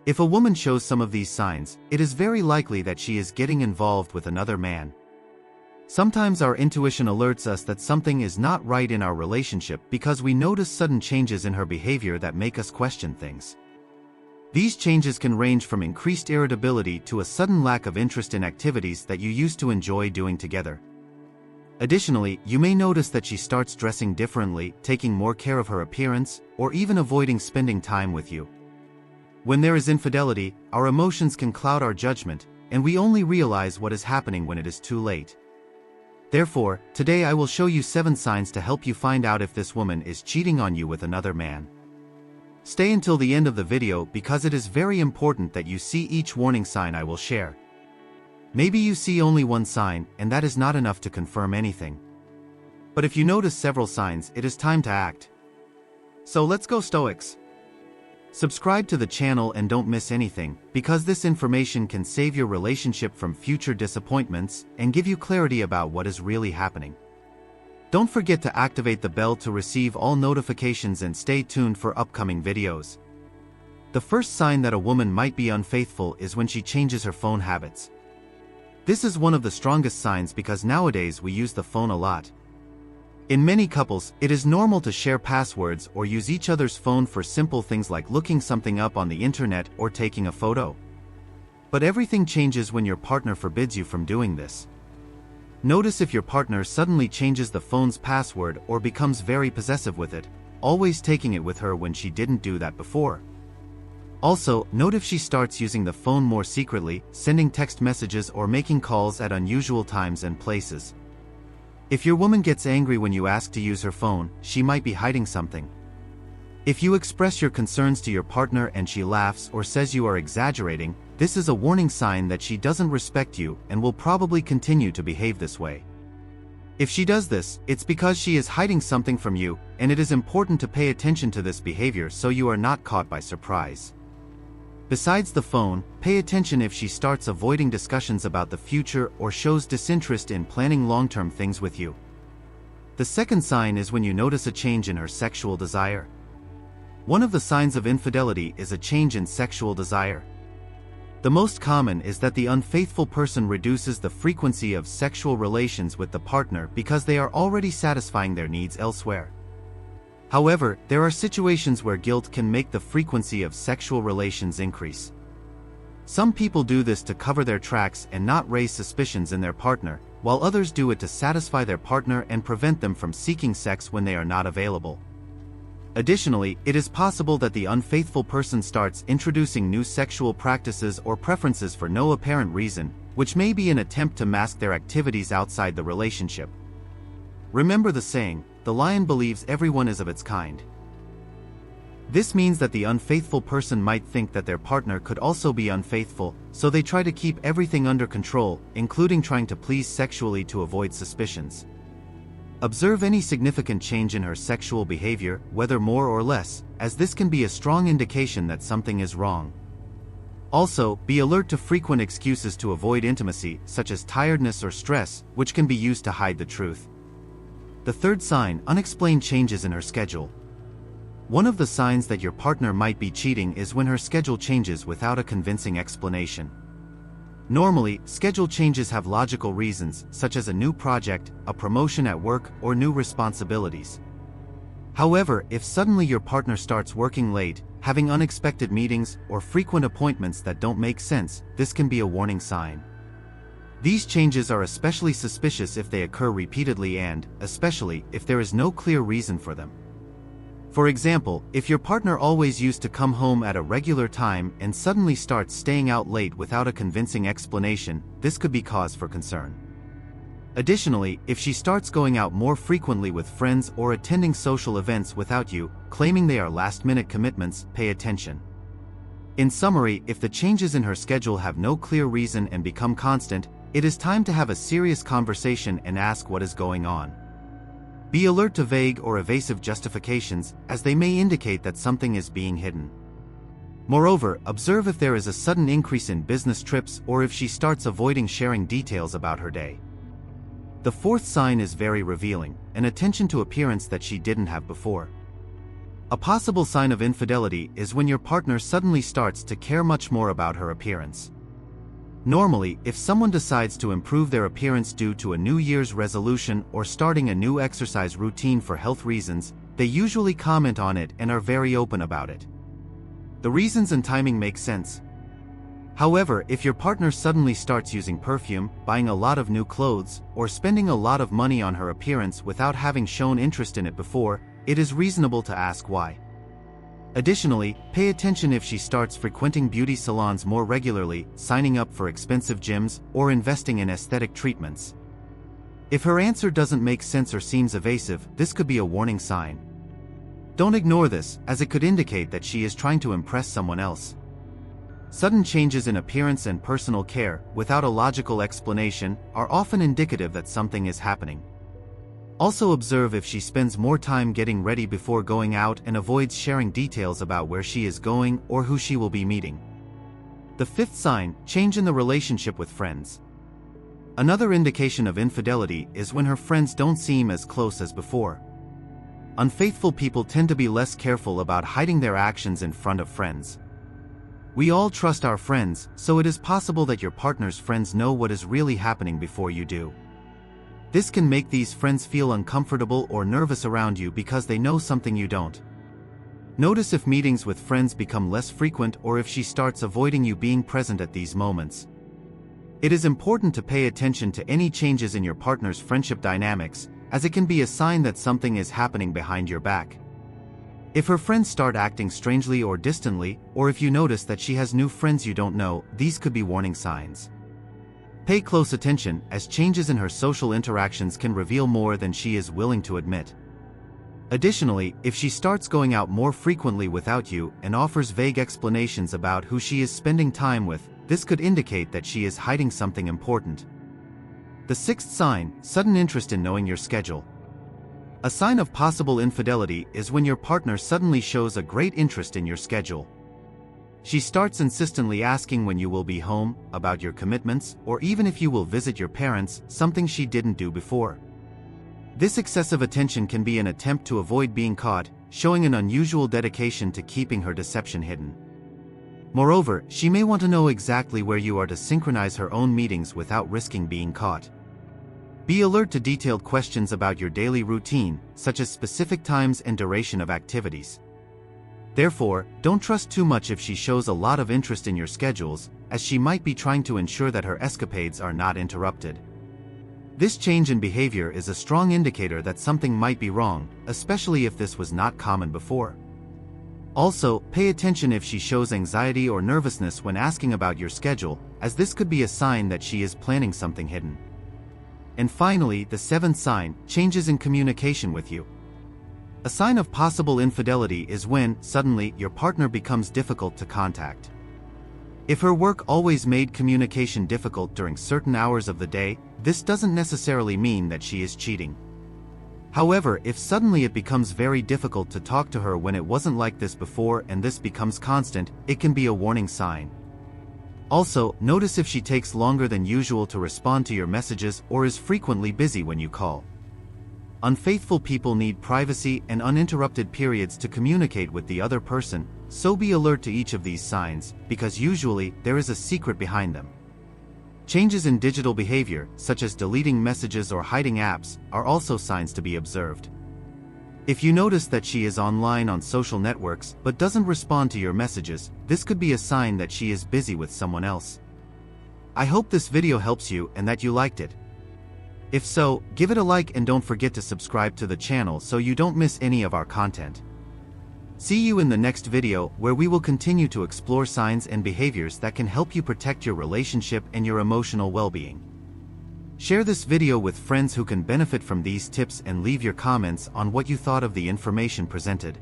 If a woman shows some of these signs, it is very likely that she is getting involved with another man. Sometimes our intuition alerts us that something is not right in our relationship because we notice sudden changes in her behavior that make us question things. These changes can range from increased irritability to a sudden lack of interest in activities that you used to enjoy doing together. Additionally, you may notice that she starts dressing differently, taking more care of her appearance, or even avoiding spending time with you. When there is infidelity, our emotions can cloud our judgment, and we only realize what is happening when it is too late. Therefore, today I will show you 7 signs to help you find out if this woman is cheating on you with another man. Stay until the end of the video because it is very important that you see each warning sign I will share. Maybe you see only one sign, and that is not enough to confirm anything. But if you notice several signs, it is time to act. So let's go, Stoics! Subscribe to the channel and don't miss anything, because this information can save your relationship from future disappointments and give you clarity about what is really happening. Don't forget to activate the bell to receive all notifications and stay tuned for upcoming videos. The first sign that a woman might be unfaithful is when she changes her phone habits. This is one of the strongest signs because nowadays we use the phone a lot. In many couples, it is normal to share passwords or use each other's phone for simple things like looking something up on the internet or taking a photo. But everything changes when your partner forbids you from doing this. Notice if your partner suddenly changes the phone's password or becomes very possessive with it, always taking it with her when she didn't do that before. Also, note if she starts using the phone more secretly, sending text messages or making calls at unusual times and places. If your woman gets angry when you ask to use her phone, she might be hiding something. If you express your concerns to your partner and she laughs or says you are exaggerating, this is a warning sign that she doesn't respect you and will probably continue to behave this way. If she does this, it's because she is hiding something from you, and it is important to pay attention to this behavior so you are not caught by surprise. Besides the phone, pay attention if she starts avoiding discussions about the future or shows disinterest in planning long-term things with you. The second sign is when you notice a change in her sexual desire. One of the signs of infidelity is a change in sexual desire. The most common is that the unfaithful person reduces the frequency of sexual relations with the partner because they are already satisfying their needs elsewhere. However, there are situations where guilt can make the frequency of sexual relations increase. Some people do this to cover their tracks and not raise suspicions in their partner, while others do it to satisfy their partner and prevent them from seeking sex when they are not available. Additionally, it is possible that the unfaithful person starts introducing new sexual practices or preferences for no apparent reason, which may be an attempt to mask their activities outside the relationship. Remember the saying, "The lion believes everyone is of its kind." This means that the unfaithful person might think that their partner could also be unfaithful, so they try to keep everything under control, including trying to please sexually to avoid suspicions. Observe any significant change in her sexual behavior, whether more or less, as this can be a strong indication that something is wrong. Also, be alert to frequent excuses to avoid intimacy, such as tiredness or stress, which can be used to hide the truth. The third sign, unexplained changes in her schedule. One of the signs that your partner might be cheating is when her schedule changes without a convincing explanation. Normally, schedule changes have logical reasons, such as a new project, a promotion at work, or new responsibilities. However, if suddenly your partner starts working late, having unexpected meetings, or frequent appointments that don't make sense, this can be a warning sign. These changes are especially suspicious if they occur repeatedly and, especially, if there is no clear reason for them. For example, if your partner always used to come home at a regular time and suddenly starts staying out late without a convincing explanation, this could be cause for concern. Additionally, if she starts going out more frequently with friends or attending social events without you, claiming they are last-minute commitments, pay attention. In summary, if the changes in her schedule have no clear reason and become constant, it is time to have a serious conversation and ask what is going on. Be alert to vague or evasive justifications, as they may indicate that something is being hidden. Moreover, observe if there is a sudden increase in business trips or if she starts avoiding sharing details about her day. The fourth sign is very revealing, an attention to appearance that she didn't have before. A possible sign of infidelity is when your partner suddenly starts to care much more about her appearance. Normally, if someone decides to improve their appearance due to a New Year's resolution or starting a new exercise routine for health reasons, they usually comment on it and are very open about it. The reasons and timing make sense. However, if your partner suddenly starts using perfume, buying a lot of new clothes, or spending a lot of money on her appearance without having shown interest in it before, it is reasonable to ask why. Additionally, pay attention if she starts frequenting beauty salons more regularly, signing up for expensive gyms, or investing in aesthetic treatments. If her answer doesn't make sense or seems evasive, this could be a warning sign. Don't ignore this, as it could indicate that she is trying to impress someone else. Sudden changes in appearance and personal care, without a logical explanation, are often indicative that something is happening. Also observe if she spends more time getting ready before going out and avoids sharing details about where she is going or who she will be meeting. The fifth sign, change in the relationship with friends. Another indication of infidelity is when her friends don't seem as close as before. Unfaithful people tend to be less careful about hiding their actions in front of friends. We all trust our friends, so it is possible that your partner's friends know what is really happening before you do. This can make these friends feel uncomfortable or nervous around you because they know something you don't. Notice if meetings with friends become less frequent or if she starts avoiding you being present at these moments. It is important to pay attention to any changes in your partner's friendship dynamics, as it can be a sign that something is happening behind your back. If her friends start acting strangely or distantly, or if you notice that she has new friends you don't know, these could be warning signs. Pay close attention, as changes in her social interactions can reveal more than she is willing to admit. Additionally, if she starts going out more frequently without you and offers vague explanations about who she is spending time with, this could indicate that she is hiding something important. The sixth sign, sudden interest in knowing your schedule. A sign of possible infidelity is when your partner suddenly shows a great interest in your schedule. She starts insistently asking when you will be home, about your commitments, or even if you will visit your parents, something she didn't do before. This excessive attention can be an attempt to avoid being caught, showing an unusual dedication to keeping her deception hidden. Moreover, she may want to know exactly where you are to synchronize her own meetings without risking being caught. Be alert to detailed questions about your daily routine, such as specific times and duration of activities. Therefore, don't trust too much if she shows a lot of interest in your schedules, as she might be trying to ensure that her escapades are not interrupted. This change in behavior is a strong indicator that something might be wrong, especially if this was not common before. Also, pay attention if she shows anxiety or nervousness when asking about your schedule, as this could be a sign that she is planning something hidden. And finally, the seventh sign, changes in communication with you. A sign of possible infidelity is when, suddenly, your partner becomes difficult to contact. If her work always made communication difficult during certain hours of the day, this doesn't necessarily mean that she is cheating. However, if suddenly it becomes very difficult to talk to her when it wasn't like this before and this becomes constant, it can be a warning sign. Also, notice if she takes longer than usual to respond to your messages or is frequently busy when you call. Unfaithful people need privacy and uninterrupted periods to communicate with the other person, so be alert to each of these signs, because usually there is a secret behind them. Changes in digital behavior, such as deleting messages or hiding apps, are also signs to be observed. If you notice that she is online on social networks but doesn't respond to your messages, this could be a sign that she is busy with someone else. I hope this video helps you and that you liked it. If so, give it a like and don't forget to subscribe to the channel so you don't miss any of our content. See you in the next video, where we will continue to explore signs and behaviors that can help you protect your relationship and your emotional well-being. Share this video with friends who can benefit from these tips and leave your comments on what you thought of the information presented.